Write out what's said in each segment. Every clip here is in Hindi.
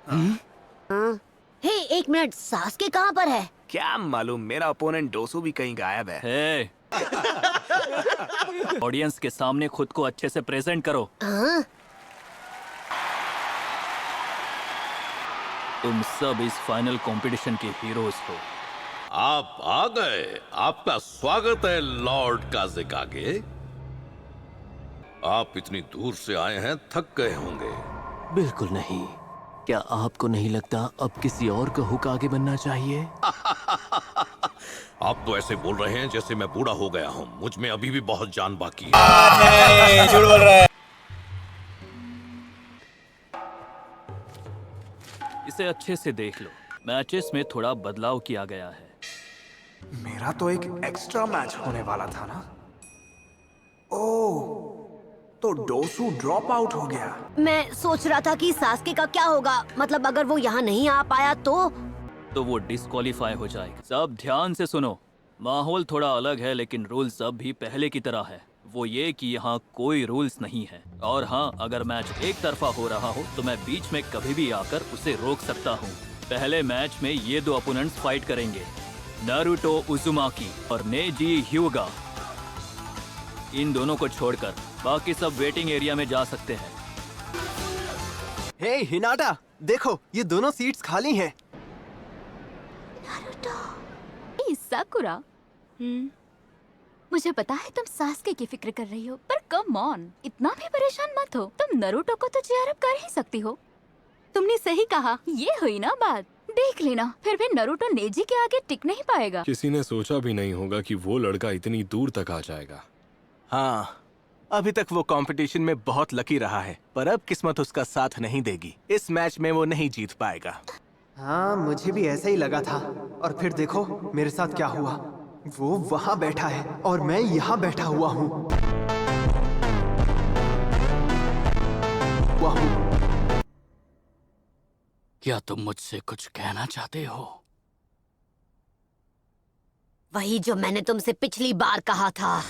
हे एक मिनट, सास्के कहाँ पर है? क्या मालूम, मेरा अपोनेंट डोसू भी कहीं गायब है। ऑडियंस के सामने खुद को अच्छे से प्रेजेंट करो। तुम सब इस फाइनल कंपटीशन के हीरोज हो। आप आ गए। आपका स्वागत है लॉर्ड काज़ेकागे। आप इतनी दूर से आए हैं, थक गए होंगे। बिल्कुल नहीं। क्या आपको नहीं लगता अब किसी और का हुक आगे बनना चाहिए? आप तो ऐसे बोल रहे हैं जैसे मैं बूढ़ा हो गया हूँ। मुझ में अभी भी बहुत जान बाकी है। झूठ बोल रहा है। इसे अच्छे से देख लो। मैचेस में थोड़ा बदलाव किया गया है। मेरा तो एक एक्स्ट्रा मैच होने वाला था ना। ओह, तो डोसू ड्रॉप आउट हो गया। मैं सोच रहा था कि सास्के का क्या होगा, मतलब अगर वो यहाँ नहीं आ पाया तो वो डिस्क्वालीफाई हो जाएगा। सब ध्यान से सुनो। माहौल थोड़ा अलग है लेकिन रूल्स अब भी पहले की तरह है। वो ये कि यहाँ कोई रूल्स नहीं है। और हाँ, अगर मैच एक तरफा हो रहा हो तो मैं बीच में कभी भी आकर उसे रोक सकता हूँ। पहले मैच में ये दो अपोनेंट्स फाइट करेंगे, नारुतो उजुमाकी और नेजी ह्यूगा। इन दोनों को छोड़कर बाकी सब वेटिंग एरिया में जा सकते हैं। हे हिनाटा, देखो ये दोनों सीट्स खाली हैं। साकुरा, मुझे पता है तुम सास्के की फिक्र कर रही हो, पर कम ऑन, इतना भी परेशान मत हो। तुम नरूटो को तो चीयर अप कर ही सकती हो। तुमने सही कहा, ये हुई ना बात। देख लेना, फिर भी नरूटो नेजी के आगे टिक नहीं पाएगा। किसी ने सोचा भी नहीं होगा कि वो लड़का इतनी दूर तक आ जाएगा। हाँ, अभी तक वो कंपटीशन में बहुत लकी रहा है, पर अब किस्मत उसका साथ नहीं देगी। इस मैच में वो नहीं जीत पाएगा। हाँ, मुझे भी ऐसा ही लगा था। और फिर देखो मेरे साथ क्या हुआ। वो वहाँ बैठा है और मैं यहाँ बैठा हुआ हूँ। क्या तुम मुझसे कुछ कहना चाहते हो? वही जो मैंने तुमसे पिछली बार कहा था।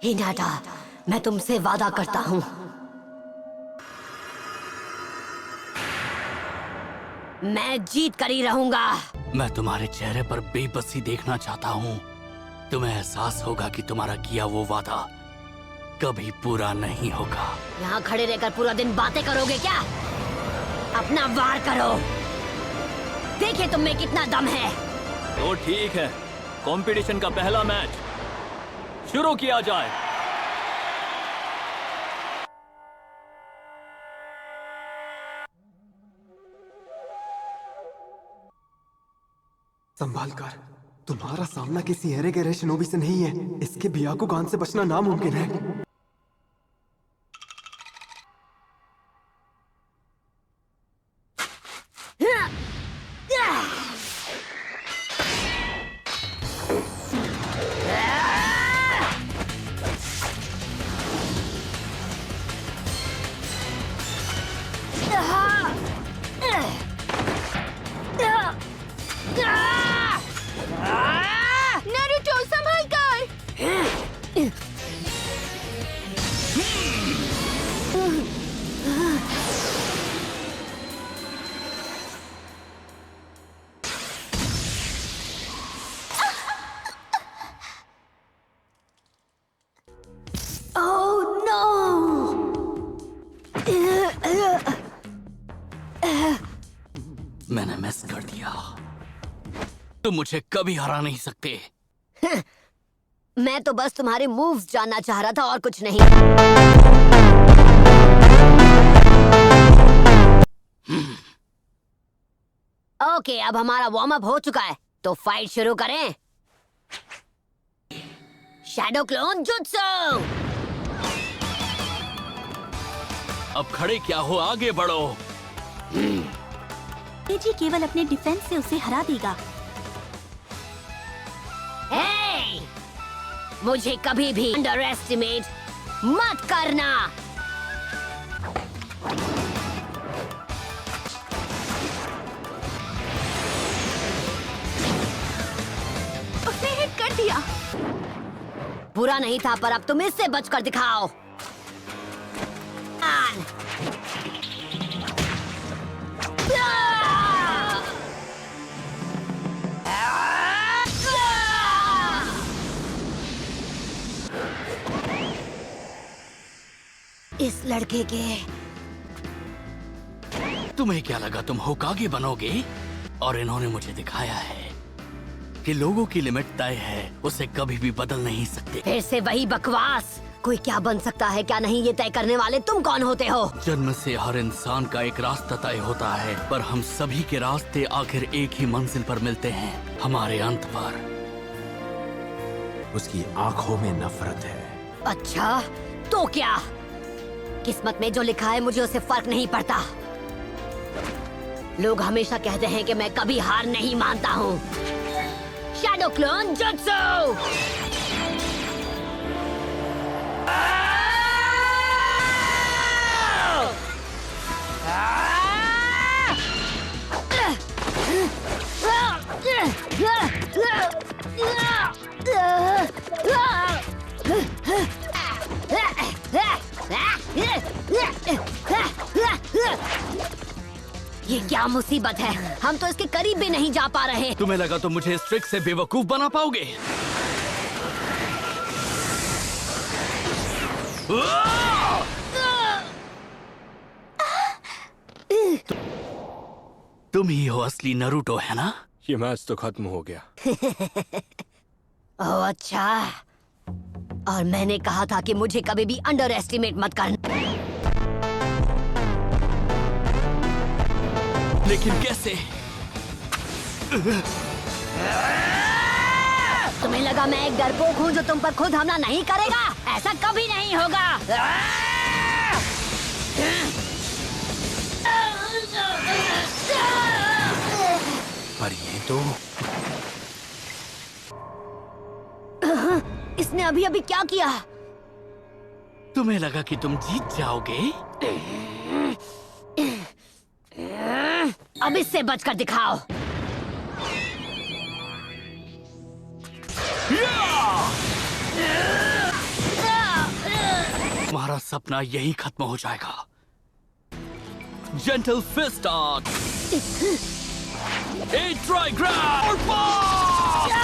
हिनाटा, मैं तुमसे वादा करता हूँ, मैं जीत कर ही रहूंगा। मैं तुम्हारे चेहरे पर बेबसी देखना चाहता हूँ। तुम्हें एहसास होगा कि तुम्हारा किया वो वादा कभी पूरा नहीं होगा। यहाँ खड़े रहकर पूरा दिन बातें करोगे क्या? अपना वार करो, देखिए तुम में कितना दम है। तो ठीक है, कंपटीशन का पहला मैच शुरू किया जाए। संभाल कर, तुम्हारा सामना किसी एरे गहरे शिनोबी से नहीं है। इसके बियाकुगान से बचना नामुमकिन है। नारुतो संभल कर। Oh no! मैंने मिस कर दिया। तुम मुझे कभी हरा नहीं सकते। मैं तो बस तुम्हारे मूव्स जानना चाह रहा था और कुछ नहीं। ओके, अब हमारा वार्म अप हो चुका है, तो फाइट शुरू करें। Shadow clone jutsu. अब खड़े क्या हो, आगे बढ़ो। नेजी केवल अपने डिफेंस से उसे हरा देगा। हे! मुझे कभी भी अंडर एस्टिमेट मत करना। उसने हिट कर दिया। बुरा नहीं था, पर अब तुम इससे बचकर दिखाओ। आन। लड़के के। तुम्हें क्या लगा तुम होकागे बनोगे? और इन्होंने मुझे दिखाया है कि लोगों की लिमिट तय है, उसे कभी भी बदल नहीं सकते। फिर से वही बकवास। कोई क्या बन सकता है क्या नहीं, ये तय करने वाले तुम कौन होते हो? जन्म से हर इंसान का एक रास्ता तय होता है, पर हम सभी के रास्ते आखिर एक ही मंजिल पर मिलते हैं, हमारे अंत पर। उसकी आंखों में नफरत है। अच्छा तो क्या? किस्मत में जो लिखा है मुझे उससे फर्क नहीं पड़ता। लोग हमेशा कहते हैं कि मैं कभी हार नहीं मानता हूँ। Shadow clone jutsu! ये क्या मुसीबत है? हम तो इसके करीब भी नहीं जा पा रहे। तुम्हें लगा तो मुझे इस ट्रिक से बेवकूफ बना पाओगे? तुम ही हो असली नरूटो, है ना? ये मैच तो खत्म हो गया। ओह अच्छा, और मैंने कहा था कि मुझे कभी भी अंडर एस्टिमेट मत करना। लेकिन कैसे? तुम्हें लगा मैं एक डरपोक हूँ जो तुम पर खुद हमला नहीं करेगा? ऐसा कभी नहीं होगा। पर ये तो इसने अभी अभी क्या किया? तुम्हें लगा कि तुम जीत जाओगे? अब इससे बचकर दिखाओ। तुम्हारा सपना यही खत्म हो जाएगा। जेंटल फिस्ट आर्ट, ट्राइग्राम और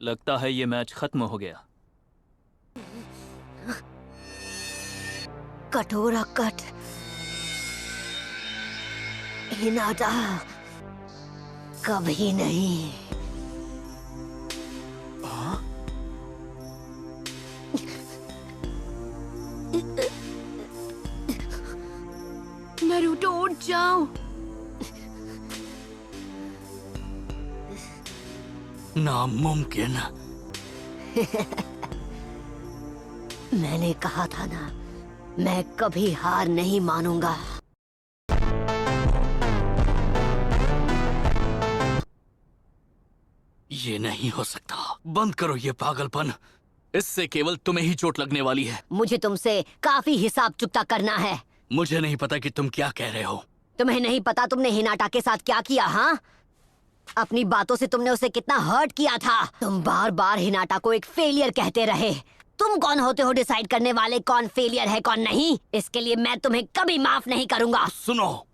लगता है ये मैच खत्म हो गया। कटोरा कट हिनाटा कभी नहीं। नरूटो उठ जाओ। नामुमकिन। मैंने कहा था ना, मैं कभी हार नहीं मानूंगा। ये नहीं हो सकता। बंद करो ये पागलपन। इससे केवल तुम्हें ही चोट लगने वाली है। मुझे तुमसे काफी हिसाब चुकता करना है। मुझे नहीं पता कि तुम क्या कह रहे हो। तुम्हें नहीं पता तुमने हिनाटा के साथ क्या किया? हाँ, अपनी बातों से तुमने उसे कितना हर्ट किया था। तुम बार बार हिनाटा को एक फेलियर कहते रहे। तुम कौन होते हो डिसाइड करने वाले कौन फेलियर है कौन नहीं? इसके लिए मैं तुम्हें कभी माफ नहीं करूंगा। सुनो,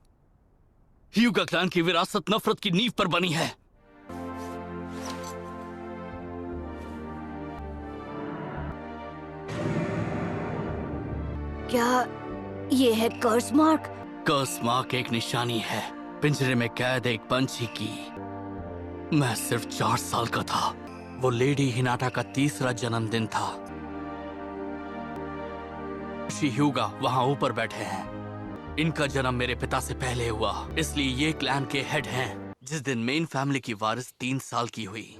ह्यूगा क्लैन की विरासत नफरत की नींव पर बनी है। क्या ये है कर्स मार्क? कर्स मार्क एक निशानी है, पिंजरे में कैद एक पंछी की। मैं सिर्फ 4 साल का था। वो लेडी हिनाटा का 3रा जन्मदिन था। ह्यूगा वहाँ ऊपर बैठे हैं। इनका जन्म मेरे पिता से पहले हुआ, इसलिए ये क्लैन के हेड हैं। जिस दिन मेन फैमिली की वारिस 3 साल की हुई,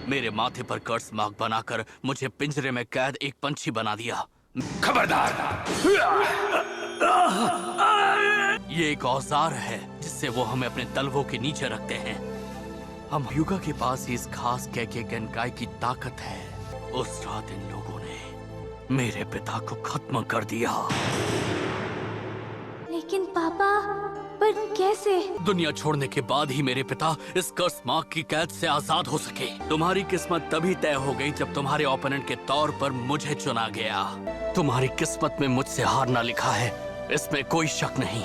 मेरे माथे पर कर्स मार्क बनाकर मुझे पिंजरे में कैद एक पंछी बना दिया। खबरदार! ये एक औजार है जिससे वो हमें अपने तलवों के नीचे रखते हैं। हम ह्यूगा के पास ही इस खास केके गेनकाई की ताकत है। उस रात इन लोगों ने मेरे पिता को खत्म कर दिया। लेकिन पापा, पर कैसे? दुनिया छोड़ने के बाद ही मेरे पिता इस कर्स मार्क की कैद से आजाद हो सके। तुम्हारी किस्मत तभी तय हो गई जब तुम्हारे ओपोनेंट के तौर पर मुझे चुना गया। तुम्हारी किस्मत में मुझसे हारना लिखा है, इसमें कोई शक नहीं।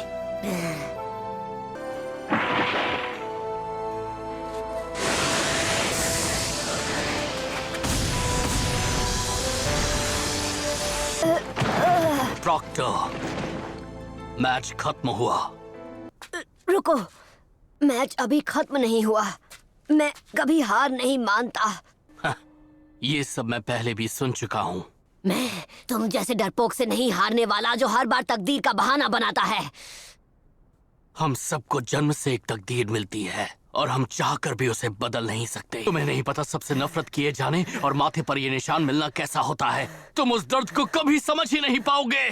प्रॉक्टर, मैच खत्म हुआ। रुको, मैच अभी खत्म नहीं हुआ। मैं कभी हार नहीं मानता। ये सब मैं पहले भी सुन चुका हूँ। मैं तुम जैसे डरपोक से नहीं हारने वाला जो हर बार तकदीर का बहाना बनाता है। हम सबको जन्म से एक तकदीर मिलती है और हम चाहकर भी उसे बदल नहीं सकते। तुम्हें नहीं पता सबसे नफरत किए जाने और माथे पर ये निशान मिलना कैसा होता है। तुम उस दर्द को कभी समझ ही नहीं पाओगे।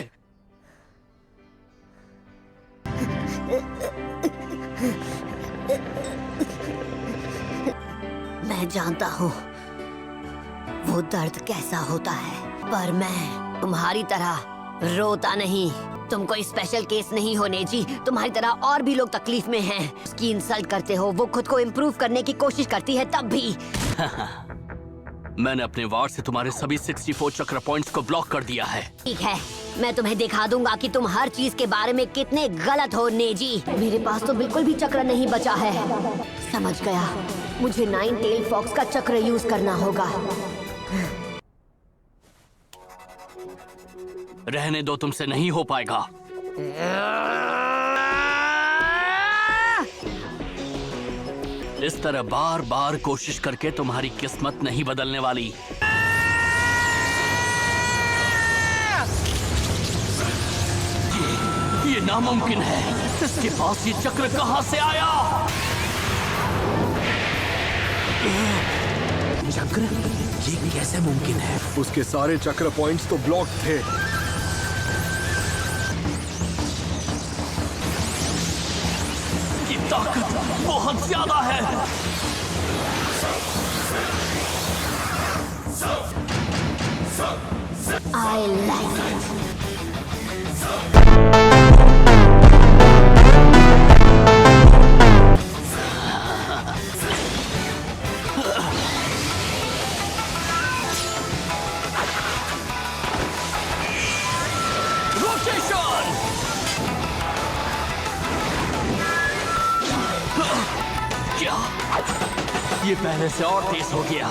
मैं जानता हूँ वो दर्द कैसा होता है, पर मैं तुम्हारी तरह रोता नहीं। तुम कोई स्पेशल केस नहीं हो नेजी। तुम्हारी तरह और भी लोग तकलीफ में हैं। उसकी इंसल्ट करते हो, वो खुद को इम्प्रूव करने की कोशिश करती है तब भी। मैंने अपने वार से तुम्हारे सभी 64 चक्र पॉइंट्स को ब्लॉक कर दिया है। ठीक है, मैं तुम्हें दिखा दूंगा कि तुम हर चीज के बारे में कितने गलत हो नेजी। मेरे पास तो बिल्कुल भी चक्र नहीं बचा है। समझ गया, मुझे 9 टेल फॉक्स का चक्र यूज करना होगा। रहने दो, तुमसे नहीं हो पाएगा। इस तरह बार बार कोशिश करके तुम्हारी किस्मत नहीं बदलने वाली। ये नामुमकिन है। इसके पास ये चक्र कहां से आया? चक्र? ये कैसे मुमकिन है? उसके सारे चक्र पॉइंट्स तो ब्लॉक थे। ये ताकत बहुत ज्यादा है। I like it. क्या? ये पहले से और तेज हो गया।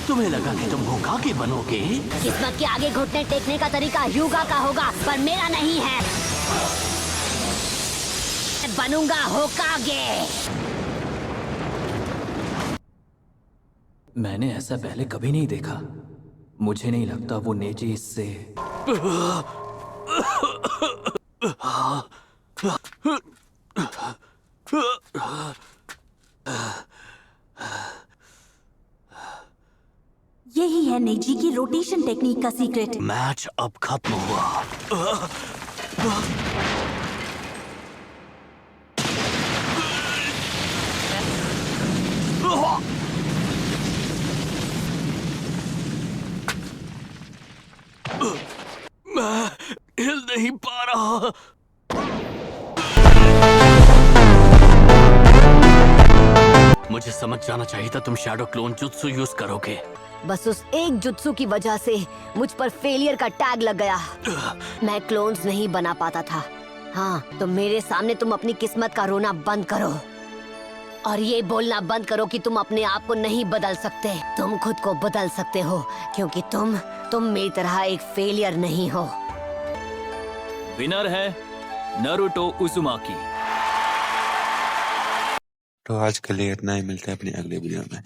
तुम्हें लगा कि तुम होकागे बनोगे? किस्मत के आगे घुटने टेकने का तरीका युगा का होगा, पर मेरा नहीं है। मैं बनूंगा होकागे। मैंने ऐसा पहले कभी नहीं देखा। मुझे नहीं लगता वो नेजी इससे। यही है नेजी की रोटेशन टेक्निक का सीक्रेट। मैच अब खत्म हुआ। मैं हिल नहीं पा रहा। मुझे समझ जाना चाहिए था तुम शैडो क्लोन जुत्सु यूज करोगे। बस उस एक जुत्सु की वजह से मुझ पर फेलियर का टैग लग गया। मैं क्लोन्स नहीं बना पाता था। हाँ, तो मेरे सामने तुम अपनी किस्मत का रोना बंद करो और ये बोलना बंद करो कि तुम अपने आप को नहीं बदल सकते। तुम खुद को बदल सकते हो, क्योंकि तुम मेरी तरह एक फेलियर नहीं हो। विनर है नारुतो उज़ुमाकी। तो आज के लिए इतना ही। मिलते हैं अपनी अगली वीडियो में।